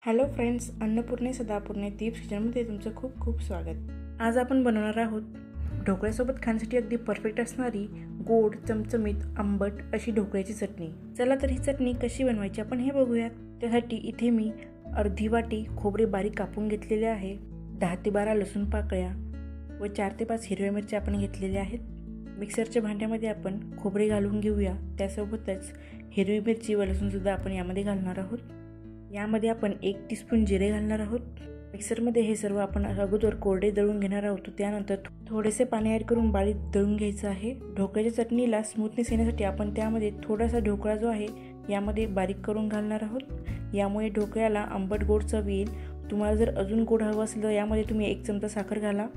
Hello friends, अन्नपूर्णे सदापूर्णे दीप किचनमध्ये तुमचं खूप खूप स्वागत. आज आपण बनवणार आहोत ढोकळ्यासोबत खाण्यासाठी अगदी परफेक्ट असणारी गोड चमचमीत आंबट अशी ढोकळ्याची चटणी. चला तर ही चटणी कशी बनवायची आपण हे बघूयात. त्यासाठी इथे मी अर्धी वाटी खोबरे बारीक कापून घेतलेले आहे, 10 ते 12 लसूण पाकळ्या व 4 ते 5 हिरव्या मिरच्या आपण घेतलेल्या आहेत. मिक्सरच्या भांड्यामध्ये आपण खोबरे घालून घेऊया. त्यासोबतच हिरवी मिरची व लसूणसुद्धा आपण यामध्ये घालणार आहोत. यामध्ये आपण 1 टीस्पून जिरे घालणार आहोत. मिक्सरमध्ये हे सर्व आपण अगोदर कोरडे दळून घेणार आहोत. त्यानंतर थोडेसे पाणी ॲड करून बारीक दळून घ्यायचं आहे. ढोकळ्याच्या चटणीला स्मूथनेस येण्यासाठी आपण त्यामध्ये थोडासा ढोकळा जो आहे यामध्ये बारीक करून घालणार आहोत. यामुळे ढोकळ्याला आंबट गोड चव येईल. तुम्हाला जर अजून गोड हवं असेल तर यामध्ये तुम्ही 1 चमचा साखर घाला.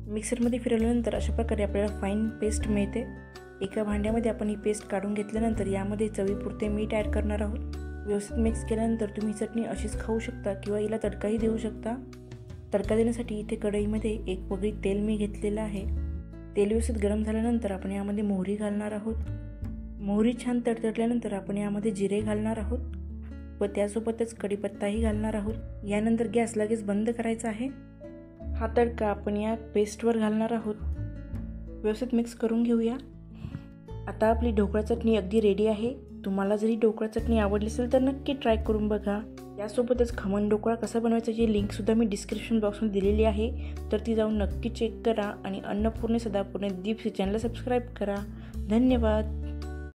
मिक्सरमध्ये फिरवल्यानंतर अशा प्रकारे आपल्याला फाईन पेस्ट मिळते. एका भांड्यामध्ये आपण ही पेस्ट काढून घेतल्यानंतर यामध्ये चवीपुरते मीठ ॲड करणार आहोत. व्यवस्थित मिक्स केल्यानंतर तुम्ही चटणी अशीच खाऊ शकता किंवा हिला तडकाही देऊ शकता. तडका देण्यासाठी इथे कढईमध्ये 1 पगडी तेल मी घेतलेलं आहे. तेल व्यवस्थित गरम झाल्यानंतर आपण यामध्ये मोहरी घालणार आहोत. मोहरी छान तडतडल्यानंतर आपण यामध्ये जिरे घालणार आहोत व त्यासोबतच कढीपत्ताही घालणार आहोत. यानंतर गॅस लगेच बंद करायचा आहे. हा तडका आपण या पेस्टवर घालणार आहोत. व्यवस्थित मिक्स करून घेऊया. आता आपली ढोकळा चटणी अगदी रेडी आहे. तुम्हाला जरी ढोकळा चटणी आवडली असेल तर नक्की ट्राय करून बघा. यासोबतच खमण ढोकळा कसा बनवायचा याची लिंकसुद्धा मी डिस्क्रिप्शन बॉक्समध्ये दिलेली आहे, तर ती जाऊन नक्की चेक करा आणि अन्नपूर्णे सदापूर्णे दीप किचनला सबस्क्राईब करा. धन्यवाद.